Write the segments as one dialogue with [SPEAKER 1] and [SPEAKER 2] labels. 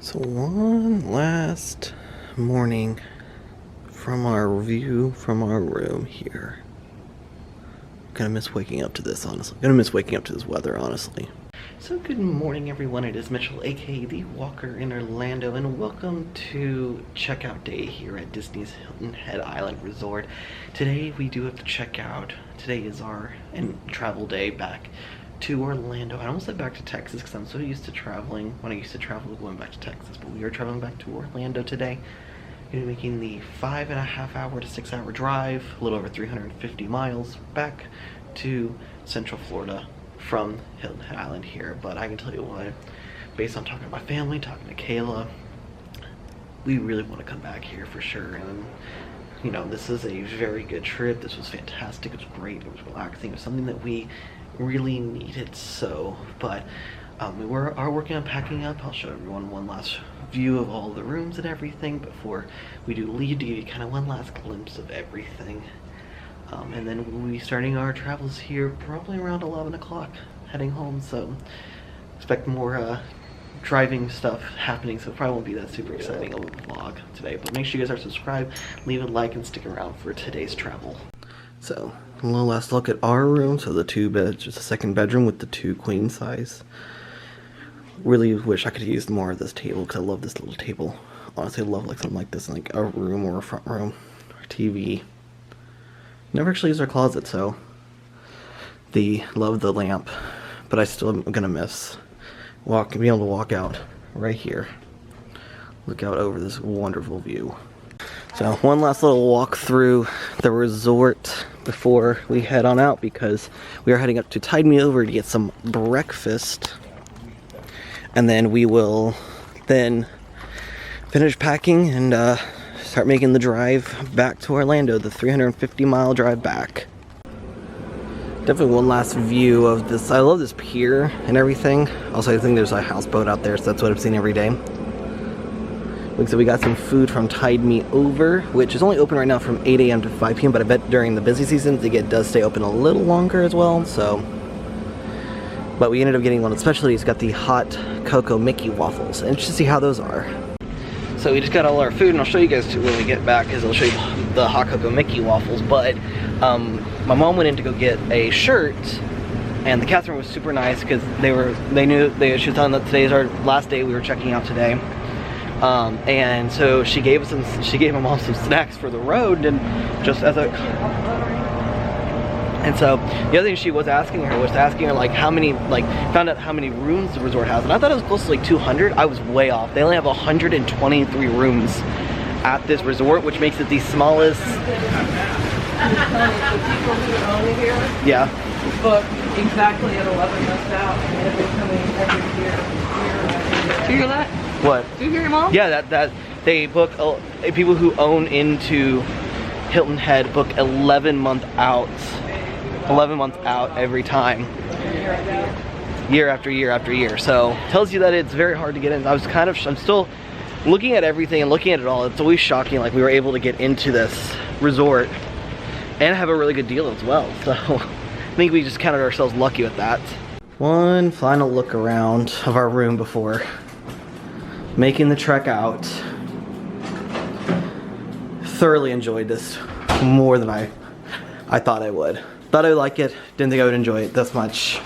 [SPEAKER 1] So one last morning from our view from our room here. Gonna miss waking up to this, honestly. Gonna miss waking up to this weather, honestly. So good morning, everyone. It is Mitchell, aka the Walker in Orlando, and welcome to checkout day here at Disney's Hilton Head Island Resort. Today we do have to check out. Today is our travel day back to Orlando. I almost said back to Texas because I'm so used to traveling. When I used to travel, going back to Texas, but we are traveling back to Orlando today. We're making the 5.5 hour to 6 hour drive, a little over 350 miles back to Central Florida from Hilton Head Island here. But I can tell you what, based on talking to my family, talking to Kayla, we really want to come back here for sure. And you know, this is a very good trip. This was fantastic. It was great. It was relaxing. It was something that we really needed. So, but we are working on packing up. I'll show everyone one last view of all the rooms and everything before we do leave, to give you kind of one last glimpse of everything. And then we'll be starting our travels here probably around 11 o'clock, heading home. So expect more driving stuff happening, so it probably won't be that super exciting of a vlog today, but make sure you guys are subscribed, leave a like, and stick around for today's travel. So a little last look at our room. So the two beds, just a second bedroom with the 2 queen size. Really wish I could use more of this table because I love this little table. Honestly, I love like something like this in like a room or a front room or TV. Never actually used our closet, so love the lamp, but I still am gonna miss being able to walk out right here, look out over this wonderful view. So one last little walk through the resort before we head on out, because we are heading up to Tide Me Over to get some breakfast, and then we will then finish packing and start making the drive back to Orlando, the 350-mile drive back. Definitely one last view of this. I love this pier and everything. Also, I think there's a houseboat out there, so that's what I've seen every day. Looks like we got some food from Tide Me Over, which is only open right now from 8 a.m. to 5 p.m., but I bet during the busy season it does stay open a little longer as well, so. But we ended up getting one of the specialties. Got the hot cocoa Mickey waffles. Interested to see how those are. So we just got all our food, and I'll show you guys too when we get back, because I'll show you the hot cocoa Mickey waffles. But my mom went in to go get a shirt, and the Catherine was super nice because she was telling that today's our last day. We were checking out today, and so she gave my mom some snacks for the road, and just as a. And so the other thing she was asking her like how many, found out how many rooms the resort has, and I thought it was close to like 200. I was way off. They only have 123 rooms at this resort, which makes it the smallest. The people who own here, yeah, book exactly at 11 months out, and they're coming every year. Do you hear that? What? Do you hear your mom? Yeah, that they book people who own into Hilton Head book 11 months out every time, year after year after year. So tells you that it's very hard to get in. I'm still looking at everything and looking at it all. It's always shocking, like we were able to get into this resort and have a really good deal as well. So I think we just counted ourselves lucky with that. One final look around of our room before making the trek out. Thoroughly enjoyed this more than I thought I would. Thought I would like it, didn't think I would enjoy it this much.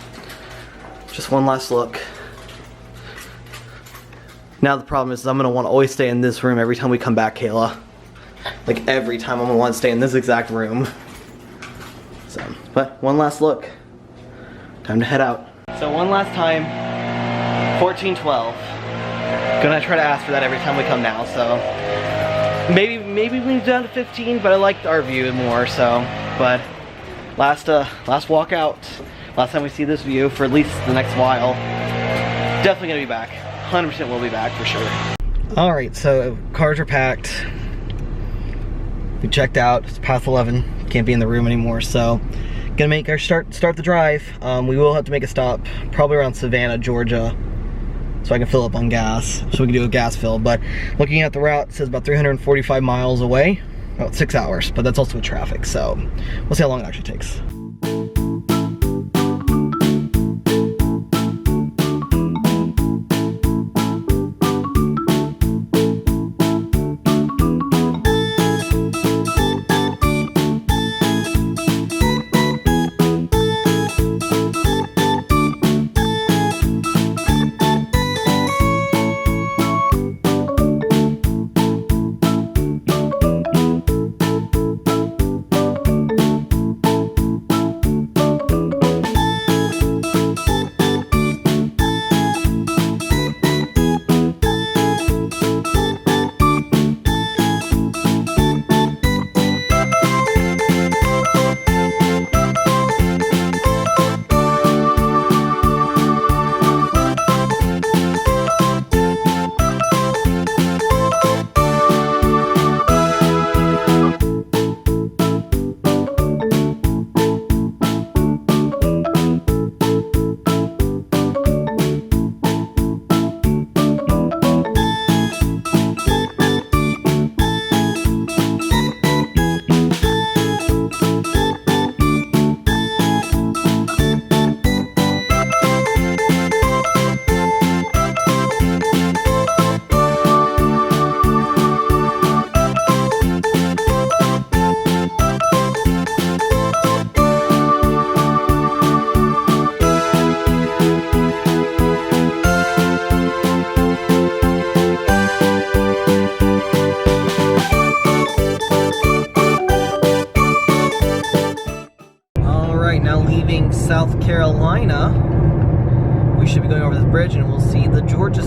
[SPEAKER 1] Just one last look. Now the problem is I'm gonna want to always stay in this room every time we come back, Kayla. Like every time I'm gonna want to stay in this exact room. So, but one last look. Time to head out. So one last time, 1412. Gonna try to ask for that every time we come now, so. Maybe move down to 15, but I liked our view more, so. But last walk out. Last time we see this view for at least the next while. Definitely gonna be back. 100% we'll be back for sure. Alright, so cars are packed. We checked out. It's past 11. Can't be in the room anymore, so gonna make our start the drive. We will have to make a stop probably around Savannah, Georgia, so I can fill up on gas, so we can do a gas fill. But looking at the route, it says about 345 miles away, about 6 hours, but that's also with traffic, so we'll see how long it actually takes.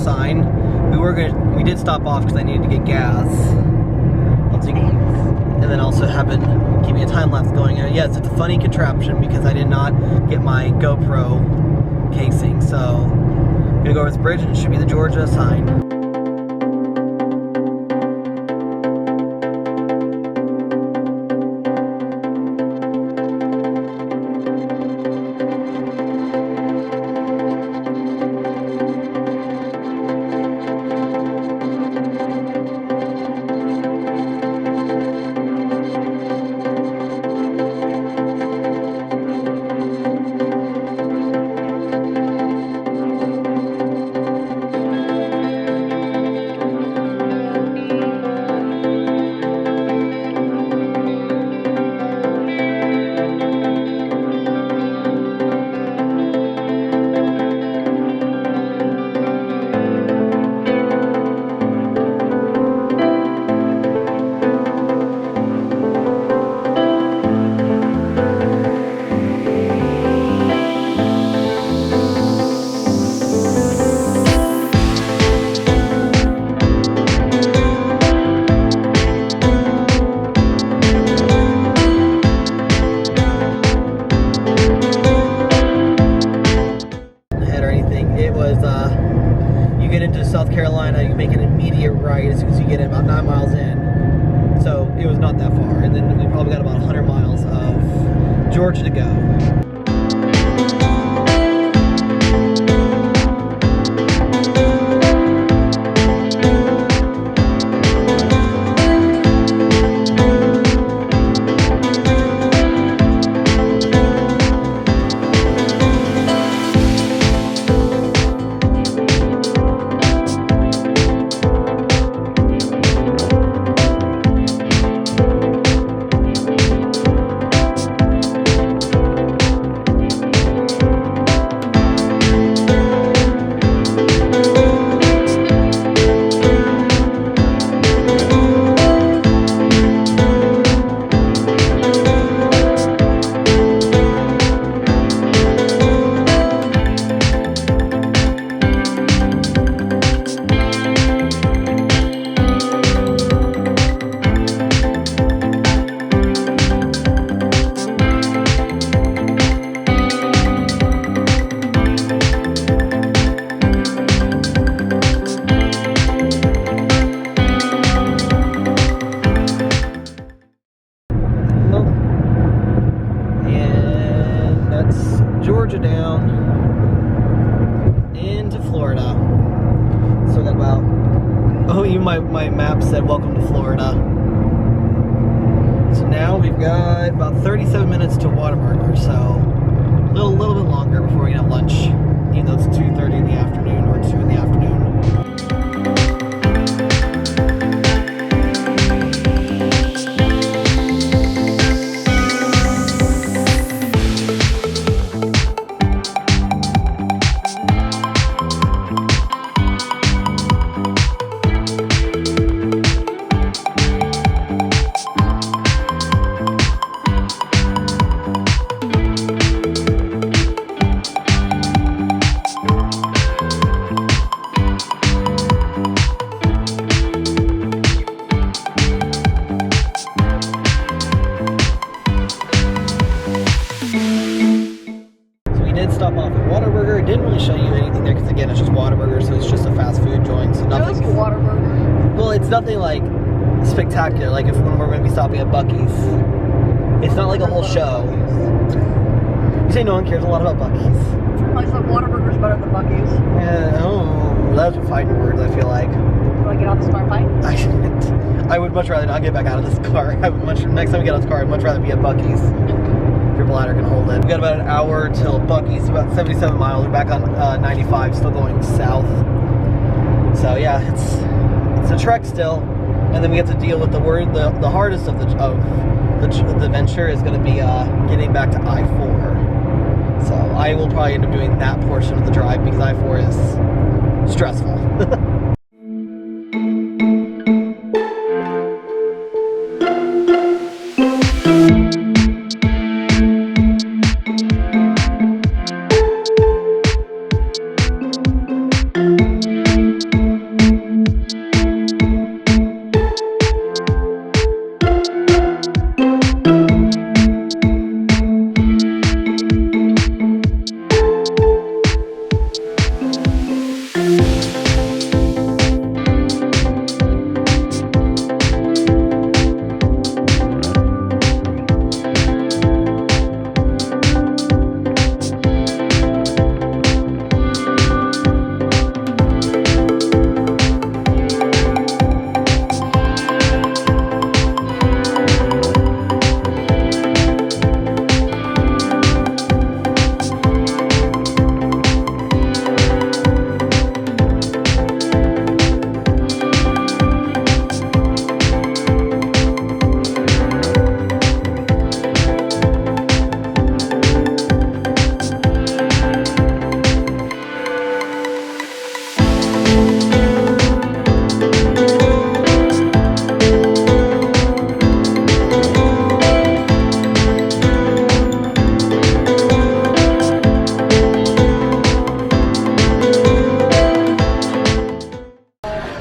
[SPEAKER 1] sign. We did stop off because I needed to get gas. And then also have it keeping a time lapse going. Yes, it's a funny contraption because I did not get my GoPro casing. So I'm gonna go over this bridge and it should be the Georgia sign. You get into South Carolina, you make an immediate right as soon as you get in, about 9 miles in. So it was not that far. And then we probably got about 100 miles of Georgia to go. Georgia down into Florida. So we got about, oh, even my map said welcome to Florida. So now we've got about 37 minutes to Whataburger, so a little bit longer before we have lunch, even though it's 2:30 in the afternoon or 2 in the afternoon. Stop off at Whataburger. It didn't really show you anything there because again it's just Whataburger, so it's just a fast food joint. So nothing.
[SPEAKER 2] Just Whataburger.
[SPEAKER 1] Well, it's nothing like spectacular. Like if when we're going to be stopping at Buc-ee's, it's not like a whole show. You say no one cares a lot about Buc-ee's.
[SPEAKER 2] I said Whataburger's better than Buc-ee's.
[SPEAKER 1] Yeah. Oh, those are fighting words. I feel like.
[SPEAKER 2] Do I get out of this car and fight?
[SPEAKER 1] I would much rather not get back out of this car. Next time we get out of this car, I'd much rather be at Buc-ee's. Your bladder can hold it. We got about an hour till Buc-ee's, about 77 miles. We're back on 95, still going south. So yeah, it's a trek still, and then we have to deal with the hardest of the venture is going to be getting back to I-4. So I will probably end up doing that portion of the drive because I-4 is stressful.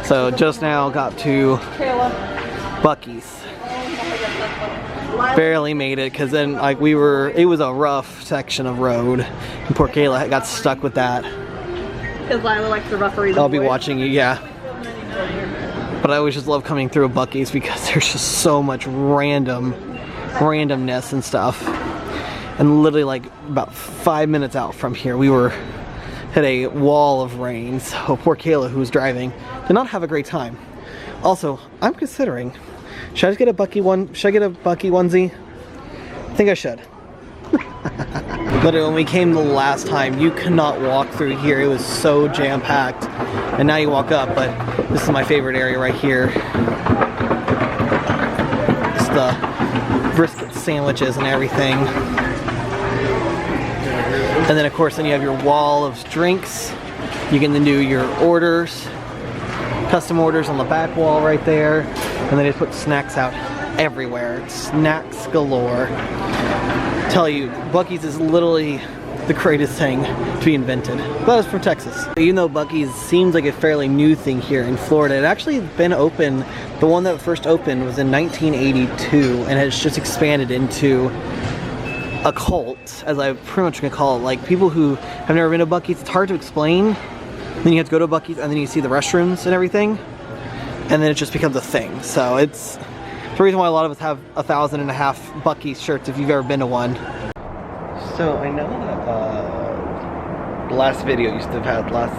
[SPEAKER 1] So just now got to Buc-ee's. Barely made it because then like it was a rough section of road and poor Kayla got stuck with that.
[SPEAKER 2] Because Lila likes the rougher
[SPEAKER 1] I'll be watching you, yeah. But I always just love coming through Buc-ee's because there's just so much randomness and stuff. And literally like about 5 minutes out from here we were hit a wall of rain. So poor Kayla, who was driving, did not have a great time. Also, I'm considering, should I just get a Buc-ee onesie? I think I should. But when we came the last time, you could not walk through here. It was so jam-packed. And now you walk up, but this is my favorite area right here. It's the brisket sandwiches and everything. And then of course, then you have your wall of drinks. You can then do your orders, custom orders on the back wall right there. And then they put snacks out everywhere. It's snacks galore. Tell you, Buc-ee's is literally the greatest thing to be invented. That was from Texas. Even though Buc-ee's seems like a fairly new thing here in Florida, it actually been open, the one that first opened was in 1982 and has just expanded into a cult, as I pretty much can call it. Like people who have never been to Buc-ee's, it's hard to explain. Then you have to go to Buc-ee's and then you see the restrooms and everything. And then it just becomes a thing. So it's the reason why a lot of us have 1,500 Buc-ee's shirts if you've ever been to one. So I know that the last video you have had, last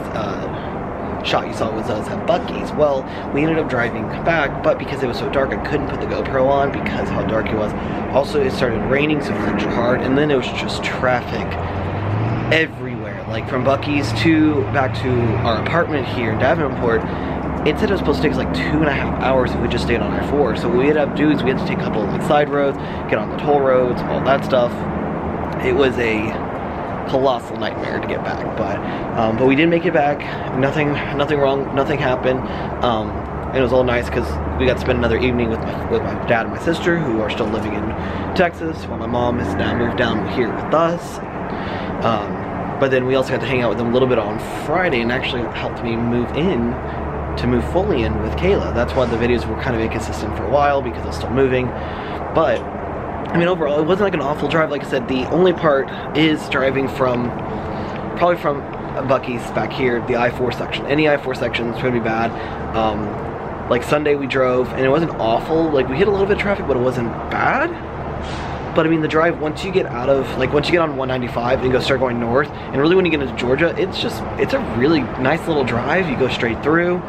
[SPEAKER 1] shot you saw was us at Buc-ee's. Well, we ended up driving back, but because it was so dark, I couldn't put the GoPro on because how dark it was. Also, it started raining, so it was extra hard, and then it was just traffic everywhere. Like from Buc-ee's back to our apartment here in Davenport. It said it was supposed to take us like 2.5 hours if we just stayed on I-4. So what we ended up doing is we had to take a couple of like side roads, get on the toll roads, all that stuff. It was a colossal nightmare to get back, but we did make it back. Nothing wrong. Nothing happened. And it was all nice because we got to spend another evening with my dad and my sister, who are still living in Texas, while my mom has now moved down here with us. But then we also got to hang out with them a little bit on Friday, and actually helped me move fully in with Kayla. That's why the videos were kind of inconsistent for a while, because I was still moving. But I mean, overall, it wasn't like an awful drive. Like I said, the only part is driving probably from Buc-ee's back here, the I-4 section. Any I-4 section is going to be bad. Like Sunday we drove, and it wasn't awful. Like we hit a little bit of traffic, but it wasn't bad. But I mean, the drive, once you get on 195 and start going north, and really when you get into Georgia, it's a really nice little drive. You go straight through.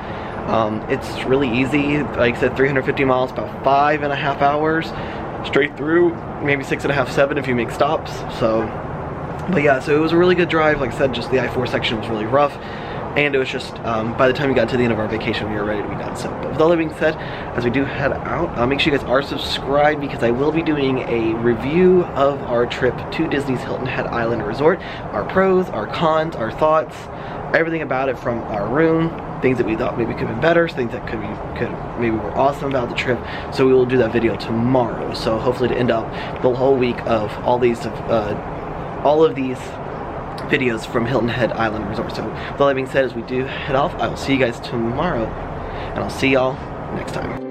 [SPEAKER 1] It's really easy. Like I said, 350 miles, about 5.5 hours straight through, maybe 6.5, 7 if you make stops. So, but yeah, so it was a really good drive. Like I said, just the I-4 section was really rough. And it was just, by the time we got to the end of our vacation, we were ready to be done. So, but with all that being said, as we do head out, make sure you guys are subscribed, because I will be doing a review of our trip to Disney's Hilton Head Island Resort. Our pros, our cons, our thoughts, everything about it, from our room, things that we thought maybe could have been better, things that maybe were awesome about the trip. So we will do that video tomorrow. So hopefully to end up the whole week of all of these videos from Hilton Head Island Resort. So with all that being said, as we do head off, I will see you guys tomorrow, and I'll see y'all next time.